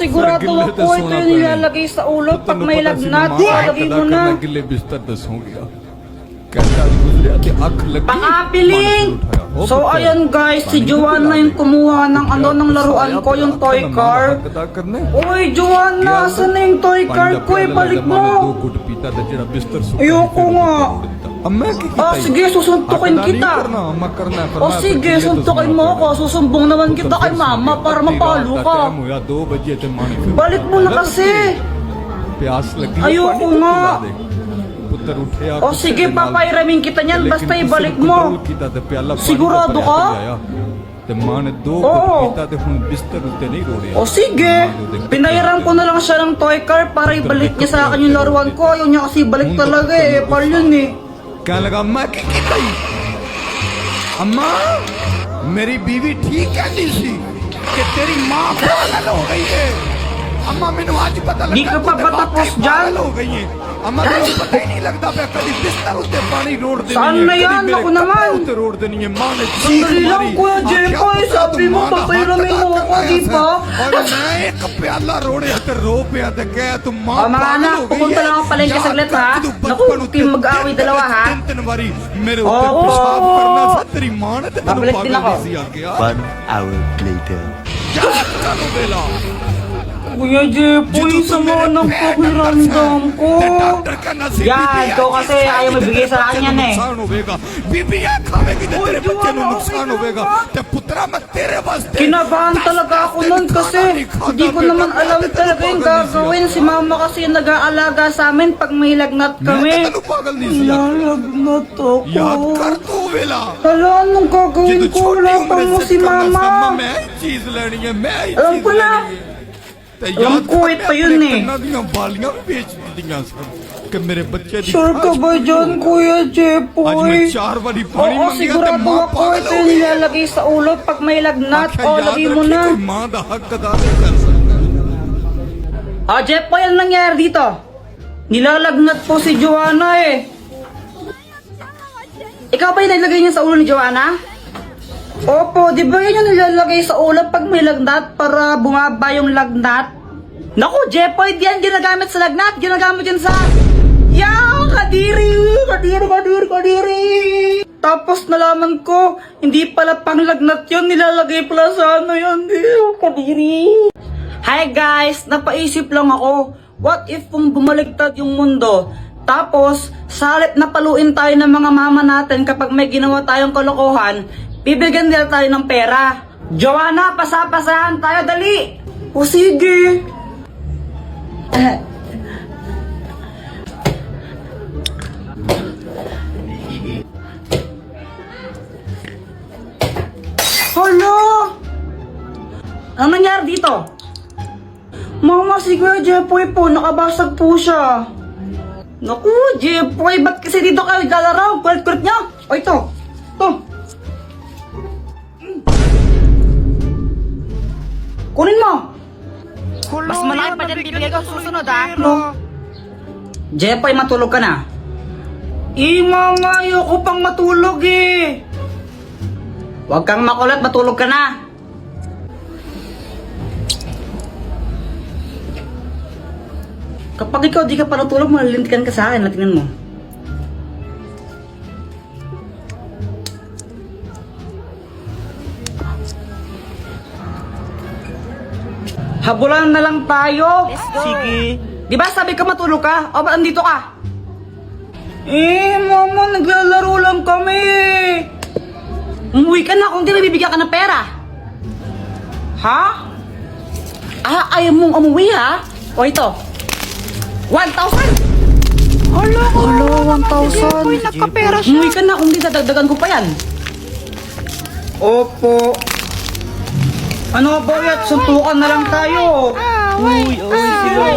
Sigurado ako ito yung nilalagay sa ulo pag may lagnat. Lagay mo na. Pang-apiling! So ayan guys, si Joanna yung kumuha ng ng laruan ko, yung toy car. Uy Joanna, saan na yung toy car ko? Ibalik mo! Ayoko nga. Sige, susuntukin kita. Sige, suntukin mo ako. Susumbong naman kita kay mama para mapalo ka. Balik mo na kasi. Ayoko nga. Sige, papairamin kita niyan. Basta ibalik mo. Sigurado ka? Oo. Sige, pinahiram ko na lang siya ng toy car para ibalik niya sa akin yung laruan ko. Ayaw niya kasi ibalik talaga eh. Pal yun eh. कहने लगा अम्मा की गई अम्मा मेरी बीवी ठीक कहती सी कि तेरी माँ पागल हो गई है अम्मा मैंने आज पता लगा Di ka pa ba tapos dyan? हो गई है अम्मा मुझे पता ही नहीं लगता मैं कभी बिस्तर उसे पानी रोड देनी Saan na yan? Ako naman. उसे रोड देनी है माँ ने Sandali lang Kuya Jepoy, sabi mo papahiramin mo ako, di ba? और मैं एक प्याला रोड़े ते रो पे ते कह तू माँ Mga anak, pupunta lang ako palengke saglit ha. Naku, team mag-away dalawa ha. मेरे Oo. ऊपर पेशाब करना था तेरी माँ ने तेरे Babalik din ako. 1 hour later. चलो बेला Kuya Jepoy, sama ng pakiramdam ko. Yan, ikaw kasi ayaw mabigay sa akin yan eh. बीबियां खावेगी तो तेरे बच्चे को नुकसान होगा ते पुत्रा मैं तेरे वास्ते Kinabahan talaga ako nun kasi hindi ko naman alam talaga yung gagawin. Si mama kasi yung nag-aalaga sa amin pag may lagnat मैं kami. तेनू पागल नहीं सी Nalagnat ako. याद कर तू बेला Hala, anong gagawin जिदू ko? छोटी Wala उम्र pang mo से si करना mama. सम्मा मैं ही चीज लेनी है मैं ही Alam चीज ko na. लेनी है ते Alam याद ko, कर ito मैं yun अपने eh. कन्ना दियां बालियां बेच दियां सब कि मेरे बच्चे दी Sure ka ba dyan, Kuya आज मैं Jepoy? 4 बारी पानी Oo, मांगिया ते sigurado मां ako पागल ito हो yung गई nilalagay sa ulo pag may lagnat. आख्या O, याद lagay mo रखी na. कोई मां दा हक अदा नहीं कर सकता Jepoy, ang nangyari dito? Nilalagnat po si Joanna eh. Ikaw ba yung nilagay niya sa ulo ni Joanna? Opo, di ba yun yung nilalagay sa ulo pag may lagnat para bumaba yung lagnat? Naku, Jepoy, di yan ginagamit sa lagnat. Ginagamit yan sa... Kadiri! Kadiri! Tapos nalaman ko, hindi pala pang lagnat yun. Nilalagay pala sa ano yun. Kadiri! Hi guys! Napaisip lang ako. What if kung bumaliktad yung mundo? Tapos, salit na paluin tayo ng mga mama natin kapag may ginawa tayong kalokohan, bibigyan nila tayo ng pera. Joanna, pasapasahan tayo, dali! O sige! Hala! Anong nangyari dito? Mama, si Kuya Jepoy po, nakabasag po siya. Naku, Jepoy, ba't kasi dito kayo galaraw? Kulit-kulit niya. O ito, ito. Kunin mo. Mas malaki pa dyan bibigay ko susunod ha. No. Jepoy, matulog ka na. Mama, ayoko pang matulog eh. Huwag kang makulit, matulog ka na. Kapag ikaw di ka pa natulog, malilintikan ka sa akin. Tingnan mo. Habulan na lang tayo. Sige. Di ba sabi ka matulog ka? O ba't andito ka? Mama, naglalaro lang kami. Umuwi ka na kung di nabibigyan ka ng pera. Ha? Ayaw mong umuwi ha? O ito. 1,000! Hala, 1,000. Uy, nagkapera siya. Umuwi ka na kung di dadagdagan ko pa yan. Opo. Ano ba yan? Suntukan na lang tayo. Uy, sila.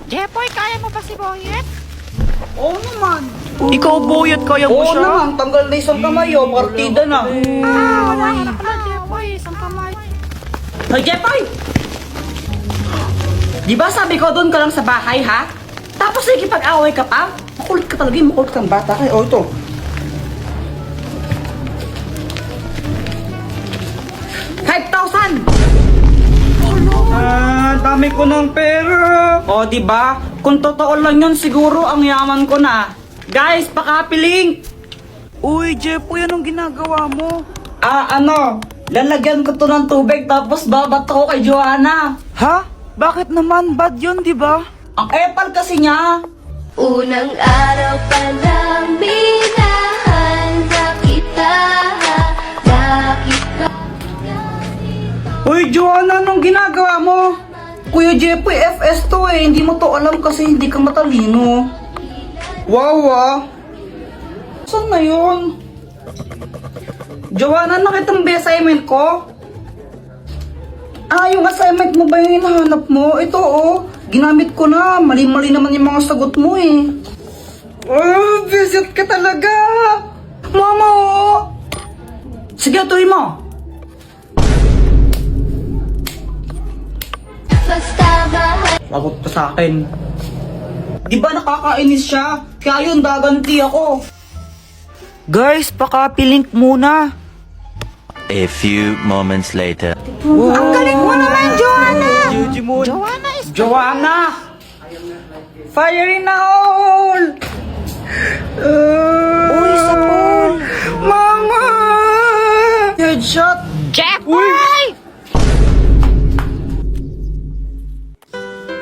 Jepoy, kaya mo ba si Boyet? Oo naman. Ikaw, Boyet, kaya mo Oo siya? naman, tanggal na isang kamay o, partida na. Wala ka na pala, Jepoy. Isang kamay. Hoy, Jepoy! Di ba sabi ko doon ka lang sa bahay, ha? Tapos nakikipag-away ka pa? Makulit ka talaga, makulit kang bata. Ay, ito. $5,000! Dami ko ng pera. O, di ba? Kung totoo lang yun, siguro ang yaman ko na. Guys, pakapiling! Uy, Jepoy, anong ginagawa mo? Lalagyan ko to ng tubig tapos babat ko kay Joanna. Ha? Bakit naman? Bad yun, di ba? Ang epal kasi niya. Unang araw pa lang minahal na kita. Uy, Joanna, anong ginagawa mo? Kuya Jepoy, FS to eh. Hindi mo to alam kasi hindi ka matalino. Wow, saan na yun? Joanna, nakita mo ba yung assignment ko? Yung assignment mo ba yung hinahanap mo? Ito ginamit ko na. Mali-mali naman yung mga sagot mo eh. Visit ka talaga. Mama, Sige, tuloy mo. Basta mahal. Lagot ka sa akin. Di ba nakakainis siya? Kaya yun, gaganti ako. Guys, pakapilink muna. A few moments later. Ang galing mo naman, Joanna! Jujimon. Joanna is... Joanna! Fire in the hole! Uy, sa pool. Mama! Headshot! Jepoy!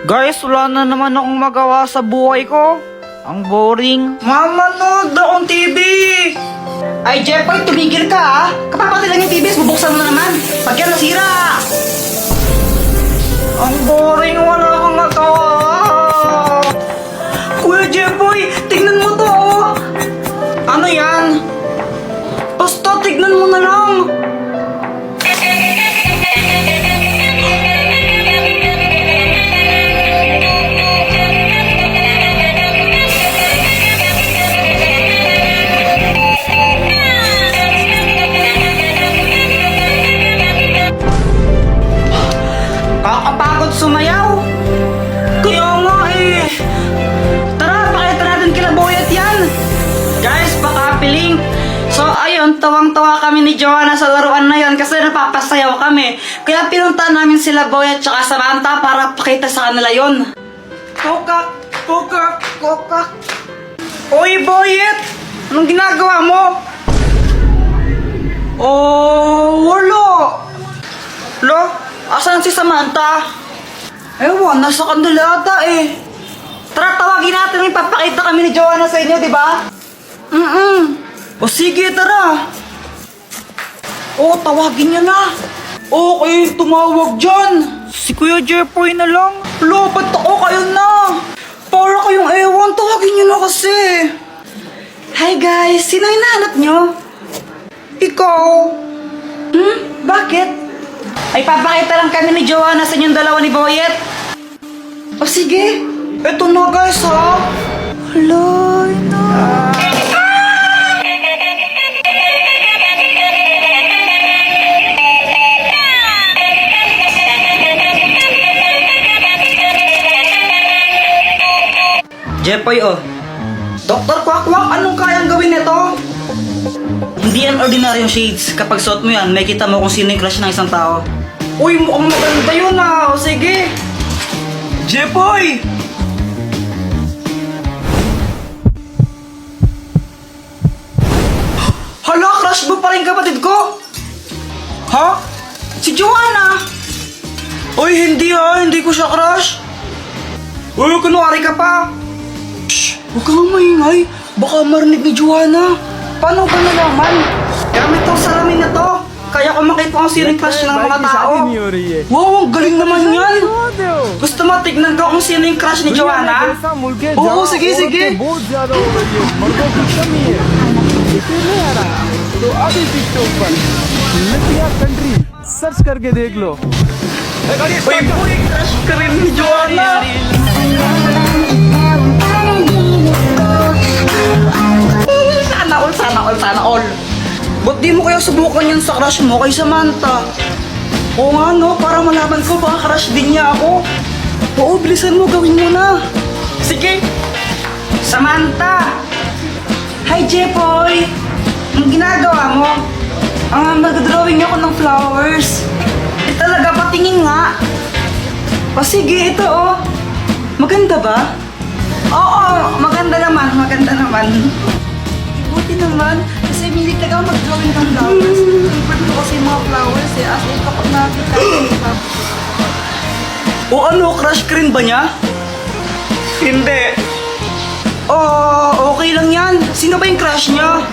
Guys, wala na naman akong magawa sa buhay ko. Ang boring. Mama, nood akong TV! Ay, Jepoy, tumigil ka ha! Kapapatid lang yung TV, bubuksan mo na naman! Pag yan nasira! Ang boring, wala akong magawa! Kuya Jepoy, tignan mo to Ano yan? Basta tignan mo na lang! Kakapagod sumayaw. Kaya nga eh. Tara, pakita natin kila Boyet yan. Guys, pakapiling. So ayun, tawang-tawa kami ni Joanna sa laruan na yon kasi napapasayaw kami. Kaya pinunta namin sila Boyet tsaka Samantha para pakita sa kanila yon. Kokak, kokak, kokak. Uy, Boyet! Anong ginagawa mo? Wala. Lo? Asan si Samantha? Ewan, nasa kanila ata eh. Tara, tawagin natin, ipapakita kami ni Joanna sa inyo, di ba? O sige, tara. Tawagin niya na. Okay, tumawag dyan. Si Kuya Jepoy na lang. Ba't ako kayo na? Para kayong ewan, tawagin niyo na kasi. Hi guys, sino hinahanap niyo? Ikaw. Bakit? Ay, papakita lang kami ni Joanna sa inyong dalawa ni Boyet. O sige, eto na guys ha. Hala, na. Jepoy Dr. Quack-Quack, anong kayang gawin nito? Hindi yan ordinaryong shades. Kapag suot mo yan, may kita mo kung sino yung crush ng isang tao. Uy, mukhang maganda yun O sige. Jepoy! Hala, crush mo pa rin kapatid ko? Ha? Si Joanna? Uy, hindi hindi ko siya crush. Uy, kunwari ka pa. Shh! Huwag kang maingay. Baka marinig ni Joanna. Paano ba nalaman? Gamit tong salamin na to. Kaya kung makita kung sino yung crush ng mga tao. Wow, ang galing naman yan. Gusto mo tignan ko kung sino yung crush ni Joanna? Oo, sige, sige. Search करके देख लो Uy, boy, crush ka rin ni Joanna. Sana all. Ba't di mo kaya subukan yan sa crush mo kay Samantha? Oo nga no, para malaman ko baka crush din niya ako. Oo, bilisan mo, gawin mo na. Sige. Samantha! Hi, Jepoy! Ang ginagawa mo? Mag-drawing ako ng flowers. Talaga, patingin nga. O sige, ito oh. Maganda ba? Oo, maganda naman, maganda naman. Buti naman, kasi milig talaga ako mag-drawing ng flowers. Favorite ko kasi yung mga flowers eh, as in kapag nakakita ko. O ano, crush ka rin ba niya? Hindi. Oh, okay lang yan. Sino ba yung crush niya?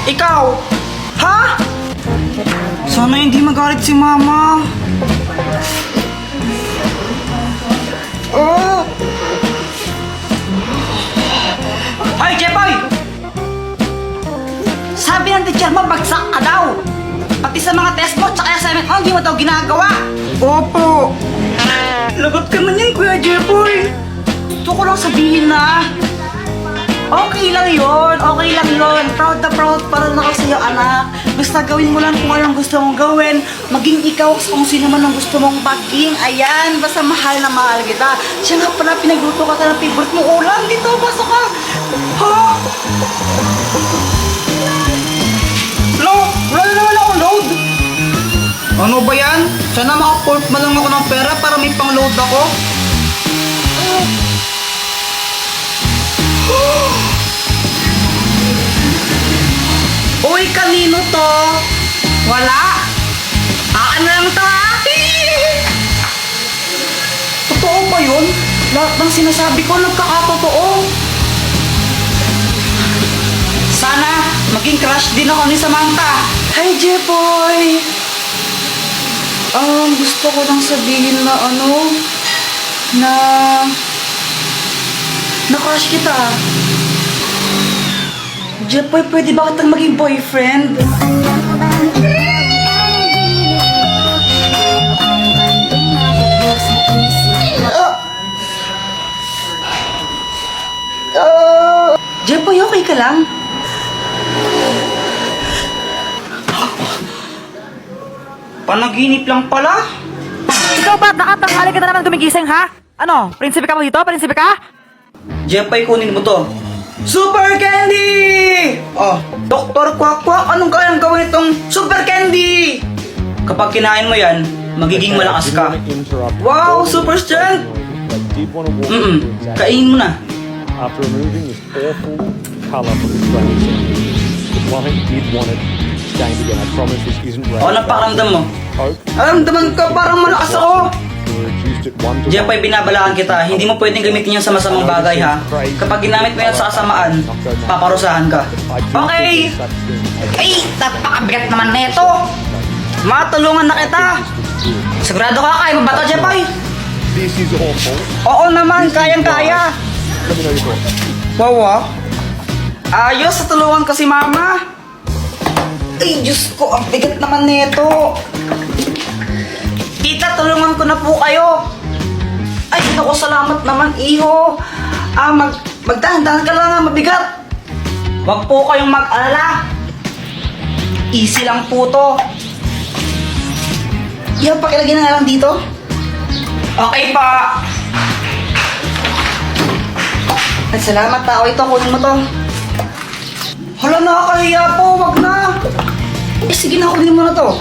Ikaw? Ha? Sana hindi magalit si mama. Oh! Hoy, Jepoy! Sabi ng teacher mo, bagsak ka daw. Pati sa mga test mo, tsaka assignment mo, hindi mo daw ginagawa. Opo. Lagot ka man yan, Kuya Jepoy. Gusto ko lang sabihin na, okay lang yun, okay lang yun. Proud na proud pa rin ako sa'yo, anak. Basta gawin mo lang kung anong gusto mong gawin. Maging ikaw kung sino man ang gusto mong maging. Ayan, basta mahal na mahal kita. Siya nga pala, pinagluto ka ng favorite mong ulam. Dito, pasok ka. Ha? Load! Wala na naman ako load. Ano ba yan? Sana maka-port man lang ako ng pera para may pang-load ako. Uy, kanino to? Wala. Ano lang to ha? Totoo ba yun? Lahat ng sinasabi ko nagkakatotoo. Sana maging crush din ako ni Samantha. Hi, Jepoy. Gusto ko lang sabihin na na crush kita. Jepoy, pwede ba kitang maging boyfriend? Jepoy, okay ka lang? Panaginip lang pala? Ikaw ba? Nakatanghali ka na naman gumigising, ha? Ano? Prinsipe ka mo dito? Prinsipe ka? Jepoy, kunin mo to. Super Candy! Oh, Dr. Quack, anong kayang gawin itong Super Candy? Kapag kinain mo yan, magiging malakas ka. Wow, super strength! Kainin mo na. After removing this awful colour from the Australian scenery, the client did want it stained again. I promise this isn't O, napakaramdam mo. hope. Aramdaman ka, parang malakas ako. We reduced it 1 to Jepoy, binabalaan kita. Hindi mo pwedeng gamitin yan sa masamang bagay, ha? Kapag ginamit mo yan sa kasamaan, paparusahan ka. Okay! Ay, napakabigat naman neto. Matulungan na kita. Sigurado ka, kaya mo ba ito, Jepoy? This is awful. Oo naman, kayang-kaya. Let me know your thoughts. Wow, ayos, sa tulungan ko si mama. Ay, Diyos ko, ang bigat naman neto. Tita, tulungan ko na po kayo. Ay, naku, salamat naman, iho. Magdahan-dahan ka lang, mabigat. Huwag po kayong mag-alala. Easy lang po to. Yan, pakilagyan na lang dito. Okay pa. Ay, salamat tao. Ito, kunin mo to. Hala, nakakahiya po. Wag na. Eh, sige na, kunin mo na to.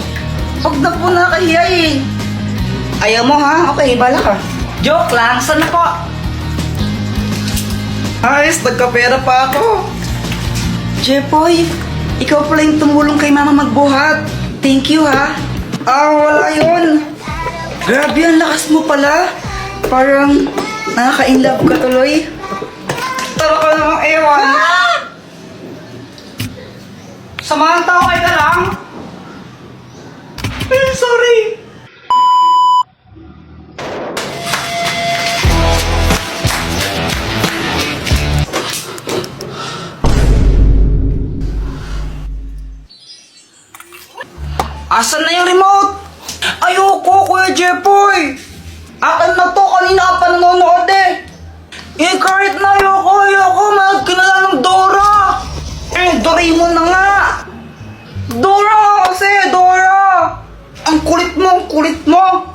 Wag na po, nakakahiya eh. Ayaw mo ha? Okay, bala ka. Joke lang. Saan na po? Ayos, nagkapera pa ako. Jepoy, ikaw pala yung tumulong kay mama magbuhat. Thank you ha. Wala yun. Grabe, ang lakas mo pala. Parang nakaka-inlove ka tuloy. Tara ka namang ewan. Samantha, okay ka lang? Eh, sorry. Asan na yung remote? Ayoko, Kuya Jepoy! Akin na to, kanina ka pa nanonood eh! Eh, kahit na ayoko, mahal ka na lang ng Dora! Eh, Doraemon na nga! Dora kasi, Dora! Ang kulit mo!